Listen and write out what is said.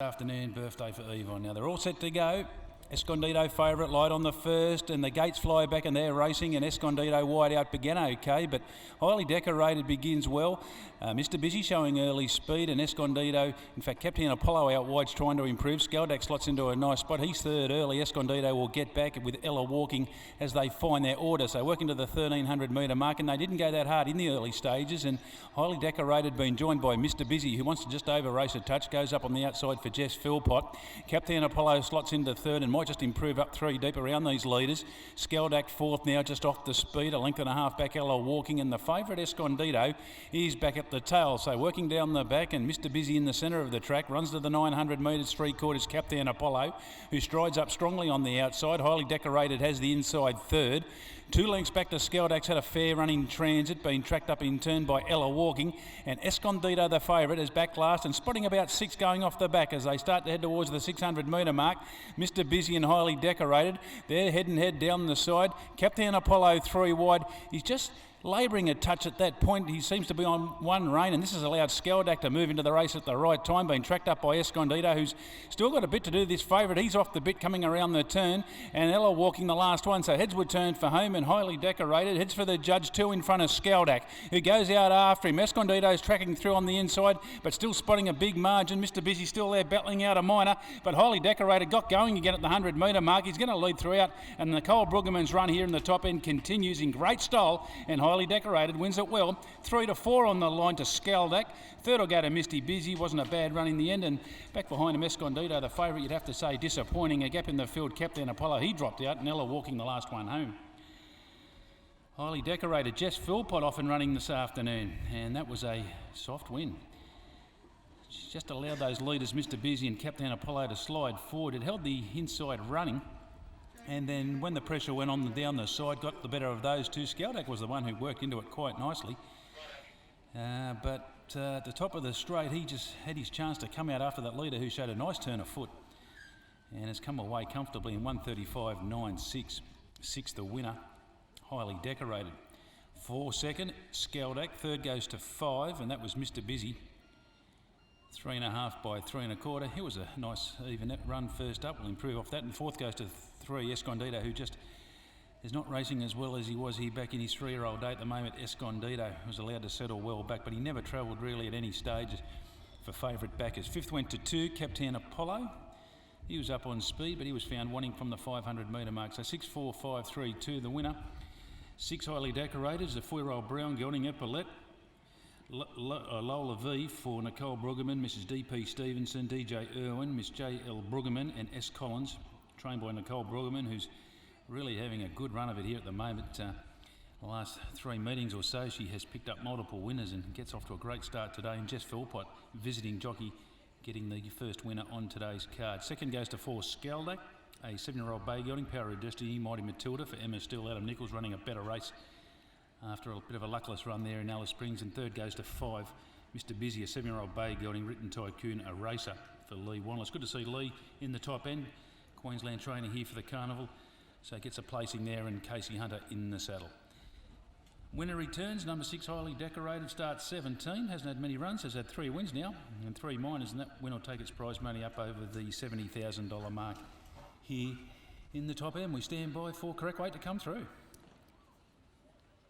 Afternoon birthday for Yvonne. Now they're all set to go. Escondido favourite, light on the first, and the gates fly back and they're racing, and Escondido wide out began okay, but Highly Decorated begins well. Mr. Busy showing early speed, and Escondido, in fact, Captain Apollo out wide's trying to improve. Skeldak slots into a nice spot. He's third early. Escondido will get back with Ella walking as they find their order. So working to the 1300 metre mark, and they didn't go that hard in the early stages, and Highly Decorated being joined by Mr. Busy, who wants to just over race a touch, goes up on the outside for Jess Philpott. Captain Apollo slots into third and might just improve up three deep around these leaders. Skeldak fourth now, just off the speed, a length and a half back. Ella walking, and the favourite Escondido is back at the tail. So working down the back, and Mr. Busy in the centre of the track, runs to the 900 metres, three-quarters. Captain Apollo, who strides up strongly on the outside. Highly Decorated has the inside third. 2 lengths back to Skeldak's had a fair run in transit, being tracked up in turn by Ella walking, and Escondido, the favourite, is back last and spotting about 6 going off the back as they start to head towards the 600 metre mark. Mr. Busy and Highly Decorated, they're head and head down the side. Captain Apollo 3 wide. He's just labouring a touch at that point. He seems to be on one rein, and this has allowed Skeldak to move into the race at the right time, being tracked up by Escondido, who's still got a bit to do. This favourite, he's off the bit coming around the turn, and Ella walking the last one. So heads were turned for home, and Highly Decorated heads for the judge, 2 in front of Skeldak, who goes out after him. Escondido's tracking through on the inside, but still spotting a big margin. Mr. Busy still there battling out a minor, but Highly Decorated got going again at the 100 metre mark. He's going to lead throughout, and Nicole Brueggemann's run here in the top end continues in great style, and Highly Decorated wins it well. 3 to 4 on the line to Skeldak. Third will go to Misty Busy. Wasn't a bad run in the end, and back behind him Escondido, the favourite, you'd have to say disappointing. A gap in the field. Captain Apollo, he dropped out, and Ella walking the last one home. Highly Decorated. Jess Philpott off and running this afternoon, and that was a soft win. She just allowed those leaders, Mr. Busy and Captain Apollo, to slide forward. It held the inside running, and then when the pressure went on down the side, got the better of those two. Skeldak was the one who worked into it quite nicely. But at the top of the straight, he just had his chance to come out after that leader, who showed a nice turn of foot and has come away comfortably in 1:35.96. 6th the winner, Highly Decorated. 4 second, Skeldak. Third goes to 5, and that was Mr. Busy. 3.5 by 3 1/4. It was a nice even run first up. We'll improve off that. And fourth goes to 3, Escondido, who just is not racing as well as he was here back in his 3-year-old day at the moment. Escondido was allowed to settle well back, but he never travelled really at any stage for favourite backers. 5th went to 2, Captain Apollo. He was up on speed, but he was found wanting from the 500 metre mark. So 6, 4, 5, 3, 2, the winner. 6 Highly Decorated, the 4-year-old Brown gelding Epaulet. Lola V for Nicole Brueggemann, Mrs. D.P. Stevenson, DJ Irwin, Miss J.L. Brueggemann, and S. Collins, trained by Nicole Brueggemann, who's really having a good run of it here at the moment. The last 3 meetings or so, she has picked up multiple winners and gets off to a great start today. And Jess Philpott, visiting jockey, getting the first winner on today's card. Second goes to 4 Skeldak, a 7-year-old bay gelding, Power of Destiny, Mighty Matilda for Emma Steele. Adam Nichols running a better race after a bit of a luckless run there in Alice Springs. And third goes to 5, Mr. Busy, a 7-year-old bay gelding, Written Tycoon, a racer for Lee Wallace. Good to see Lee in the top end. Queensland training here for the carnival, so gets a placing there, and Casey Hunter in the saddle. Winner returns, number 6 Highly Decorated, starts 17, hasn't had many runs, has had 3 wins now and 3 minors, and that winner will take its prize money up over the $70,000 mark here in the top end. We stand by for correct weight to come through.